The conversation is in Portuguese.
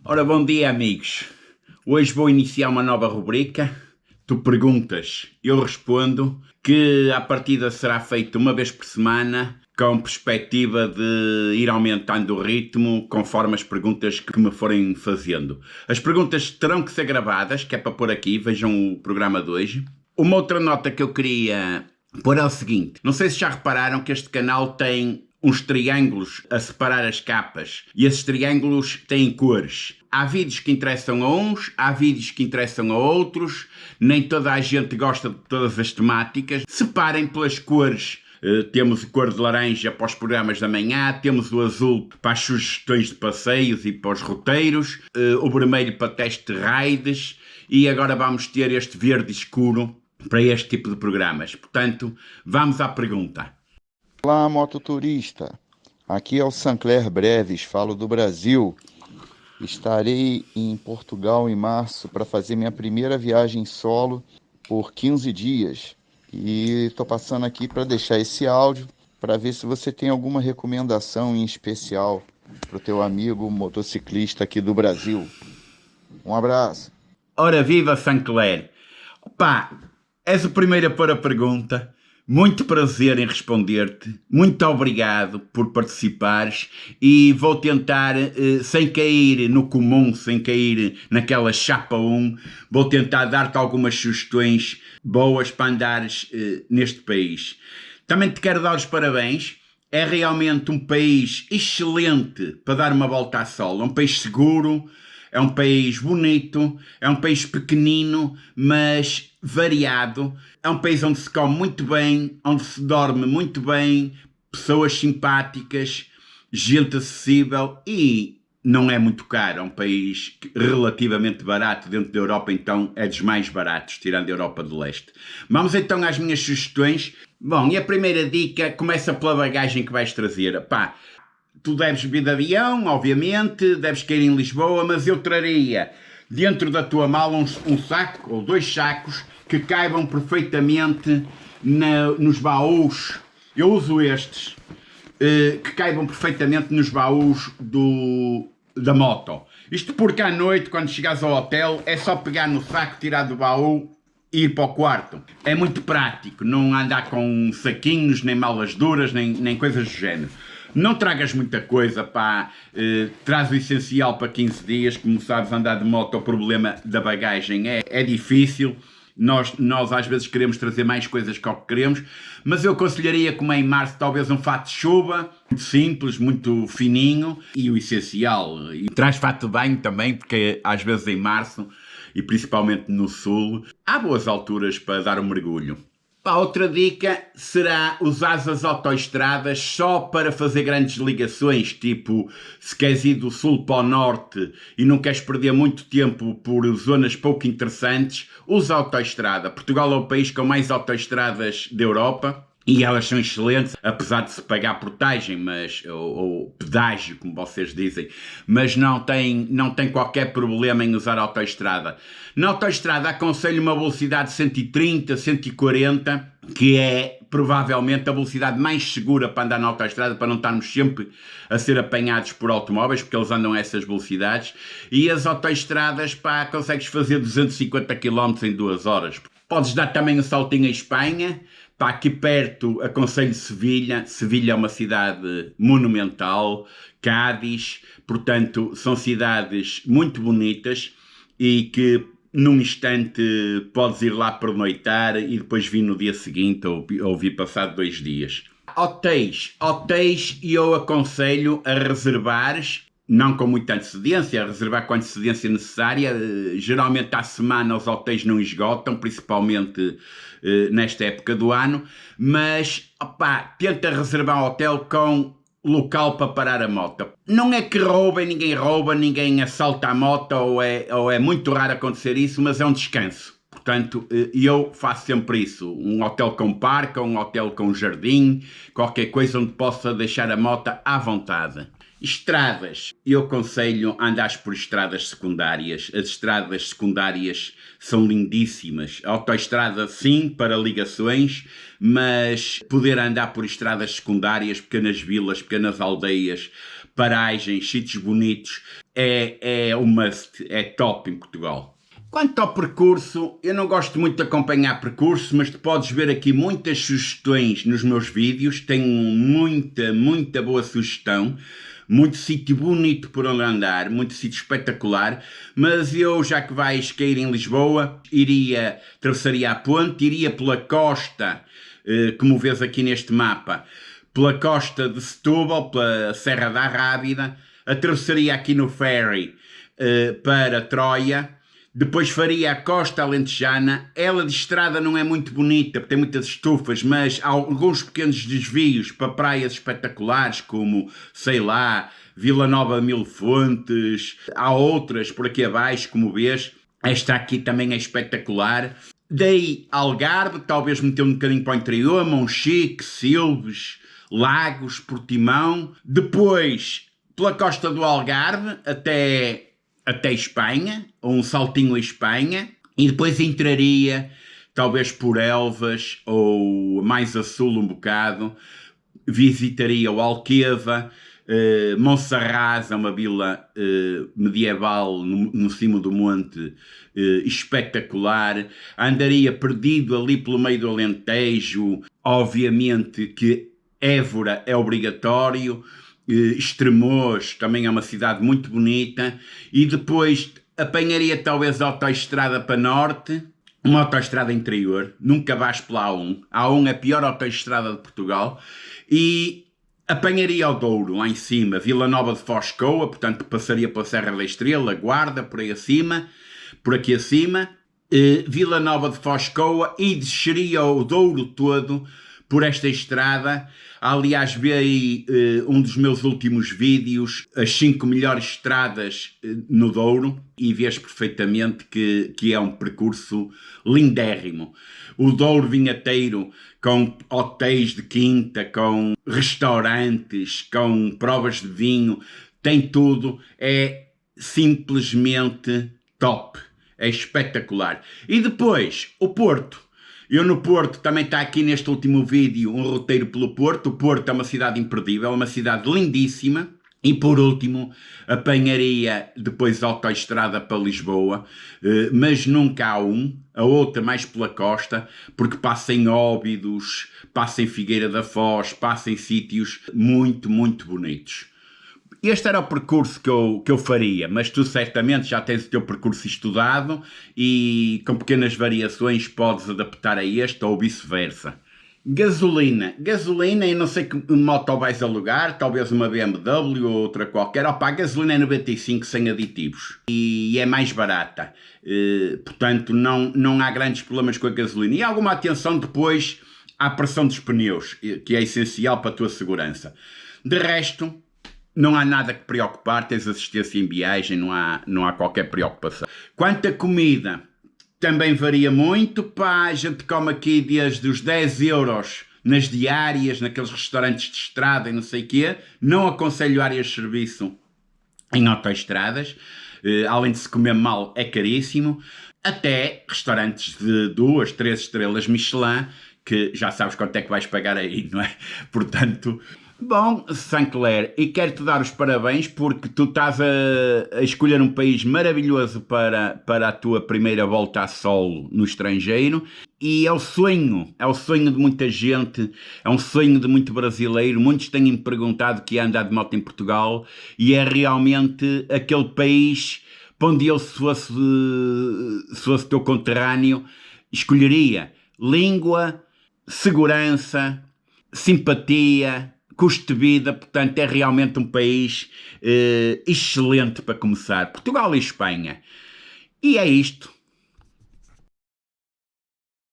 Ora, bom dia, amigos. Hoje vou iniciar uma nova rubrica. Tu perguntas, eu respondo, que à partida será feita uma vez por semana, com perspectiva de ir aumentando o ritmo conforme as perguntas que me forem fazendo. As perguntas terão que ser gravadas, que é para pôr aqui, vejam o programa de hoje. Uma outra nota que eu queria pôr é o seguinte: não sei se já repararam que este canal tem uns triângulos a separar as capas e esses triângulos têm cores. Há vídeos que interessam a uns, há vídeos que interessam a outros, nem toda a gente gosta de todas as temáticas. Separem pelas cores. Temos a cor de laranja para os programas da manhã, temos o azul para as sugestões de passeios e para os roteiros, o vermelho para teste de raids e agora vamos ter este verde escuro para este tipo de programas. Portanto, vamos à pergunta. Olá, mototurista. Aqui é o Sancler Breves, falo do Brasil. Estarei em Portugal em março para fazer minha primeira viagem solo por 15 dias. E estou passando aqui para deixar esse áudio para ver se você tem alguma recomendação em especial para o teu amigo motociclista aqui do Brasil. Um abraço. Ora viva Sancler! Pá, és o primeiro a pôr a pergunta. Muito prazer em responder-te, muito obrigado por participares e vou tentar, sem cair no comum, sem cair naquela chapa 1, vou tentar dar-te algumas sugestões boas para andares neste país. Também te quero dar os parabéns, é realmente um país excelente para dar uma volta a solo, é um país seguro, é um país bonito, é um país pequenino, mas variado. É um país onde se come muito bem, onde se dorme muito bem, pessoas simpáticas, gente acessível e não é muito caro. É um país relativamente barato dentro da Europa, então é dos mais baratos, tirando a Europa do Leste. Vamos então às minhas sugestões. Bom, e a primeira dica começa pela bagagem que vais trazer. Pá, tu deves vir de avião, obviamente, deves cair em Lisboa, mas eu traria dentro da tua mala um saco ou 2 sacos que caibam perfeitamente nos baús. Eu uso estes, que caibam perfeitamente nos baús da moto. Isto porque à noite, quando chegares ao hotel, é só pegar no saco, tirar do baú e ir para o quarto. É muito prático, não andar com saquinhos, nem malas duras, nem coisas do género. Não tragas muita coisa, pá, traz o essencial para 15 dias, como sabes, andar de moto, o problema da bagagem é difícil, nós às vezes queremos trazer mais coisas que o que queremos, mas eu aconselharia, como é em março, talvez um fato de chuva, muito simples, muito fininho, e o essencial, e traz fato de banho também, porque às vezes em março, e principalmente no sul, há boas alturas para dar um mergulho. Pá, outra dica será usar as autoestradas só para fazer grandes ligações, tipo, se queres ir do sul para o norte e não queres perder muito tempo por zonas pouco interessantes, usa a autoestrada. Portugal é o país com mais autoestradas da Europa. E elas são excelentes, apesar de se pagar portagem, ou pedágio, como vocês dizem, mas não tem qualquer problema em usar a autoestrada. Na autoestrada aconselho uma velocidade de 130, 140, que é provavelmente a velocidade mais segura para andar na autoestrada, para não estarmos sempre a ser apanhados por automóveis, porque eles andam a essas velocidades. E as autoestradas, pá, consegues fazer 250 km em 2 horas. Podes dar também um saltinho à Espanha. Pá, aqui perto aconselho Sevilha. Sevilha é uma cidade monumental, Cádiz, portanto são cidades muito bonitas e que num instante podes ir lá pernoitar e depois vir no dia seguinte ou vir passado 2 dias. Hotéis eu aconselho a reservares, não com muita antecedência, a reservar com a antecedência necessária. Geralmente à semana os hotéis não esgotam, principalmente nesta época do ano, mas opá, tenta reservar um hotel com local para parar a moto. Não é que roubem, ninguém assalta a moto, ou é muito raro acontecer isso, mas é um descanso. Portanto, eu faço sempre isso, um hotel com parque, um hotel com jardim, qualquer coisa onde possa deixar a moto à vontade. Estradas, eu aconselho a andares por estradas secundárias. As estradas secundárias são lindíssimas. A autoestrada sim, para ligações, mas poder andar por estradas secundárias, pequenas vilas, pequenas aldeias, paragens, sítios bonitos, é um must, é top em Portugal. Quanto ao percurso, eu não gosto muito de acompanhar percurso, mas tu podes ver aqui muitas sugestões nos meus vídeos, tenho muita boa sugestão, muito sítio bonito por onde andar, muito sítio espetacular, mas eu, já que vais cair em Lisboa, atravessaria a ponte, iria pela costa, como vês aqui neste mapa, pela costa de Setúbal, pela Serra da Rábida, atravessaria aqui no ferry para Troia. Depois faria a costa alentejana. Ela de estrada não é muito bonita, porque tem muitas estufas, mas há alguns pequenos desvios para praias espetaculares, como, sei lá, Vila Nova de Mil Fontes. Há outras por aqui abaixo, como vês. Esta aqui também é espetacular. Daí Algarve, talvez meter um bocadinho para o interior, Monchique, Silves, Lagos, Portimão. Depois, pela costa do Algarve, até Espanha, ou um saltinho a Espanha, e depois entraria talvez por Elvas, ou mais a sul um bocado, visitaria o Alqueva, Monserrate, uma vila medieval no cimo do monte, espetacular. Andaria perdido ali pelo meio do Alentejo, obviamente que Évora é obrigatório, Estremoz também é uma cidade muito bonita, e depois apanharia talvez a autoestrada para norte, uma autoestrada interior, nunca vais pela A1, a A1 é a pior autoestrada de Portugal, e apanharia o Douro lá em cima, Vila Nova de Foscoa, portanto passaria pela Serra da Estrela, Guarda, por aqui acima, Vila Nova de Foscoa, e desceria o Douro todo por esta estrada. Aliás, vê aí um dos meus últimos vídeos, as 5 melhores estradas no Douro, e vês perfeitamente que é um percurso lindérrimo. O Douro vinheteiro, com hotéis de quinta, com restaurantes, com provas de vinho, tem tudo, é simplesmente top, é espetacular. E depois, o Porto. Eu no Porto, também está aqui neste último vídeo um roteiro pelo Porto. O Porto é uma cidade imperdível, é uma cidade lindíssima. E por último, apanharia depois a autoestrada para Lisboa, mas nunca há a outra mais pela costa, porque passa em Óbidos, passa em Figueira da Foz, passa em sítios muito bonitos. Este era o percurso que eu faria, mas tu certamente já tens o teu percurso estudado e com pequenas variações podes adaptar a este ou vice-versa. Gasolina, eu não sei que moto vais alugar, talvez uma BMW ou outra qualquer. Opa, a gasolina é 95 sem aditivos e é mais barata, portanto não há grandes problemas com a gasolina. E alguma atenção depois à pressão dos pneus, que é essencial para a tua segurança. De resto, não há nada que preocupar, tens assistência em viagem, não há qualquer preocupação. Quanto à comida, também varia muito, pá, a gente come aqui desde os 10 euros nas diárias, naqueles restaurantes de estrada e não sei o quê. Não aconselho áreas de serviço em autoestradas, além de se comer mal é caríssimo, até restaurantes de 2, 3 estrelas Michelin, que já sabes quanto é que vais pagar aí, não é? Portanto... Bom, Saint-Clair, e quero-te dar os parabéns porque tu estás a escolher um país maravilhoso para a tua primeira volta a solo no estrangeiro, e é o sonho de muita gente, é um sonho de muito brasileiro. Muitos têm-me perguntado que ia andar de moto em Portugal, e é realmente aquele país para onde eu, se fosse teu conterrâneo, escolheria língua, segurança, simpatia, custo de vida. Portanto é realmente um país excelente para começar, Portugal e Espanha. E é isto.